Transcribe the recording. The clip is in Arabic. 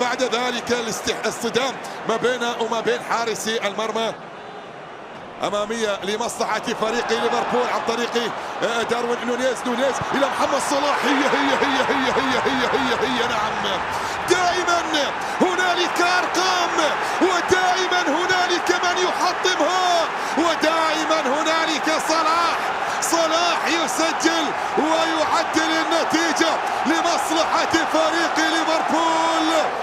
وبعد ذلك الاصطدام ما بينه وما بين حارسي المرمى. أمامية لمصلحة فريق ليفربول عن طريق داروين نونيز إلى محمد صلاح. هي نعم، دائما هنالك أرقام، ودائما هنالك من يحطمها، ودائما هنالك صلاح يسجل ويعدل النتيجة لمصلحة فريق ليفربول.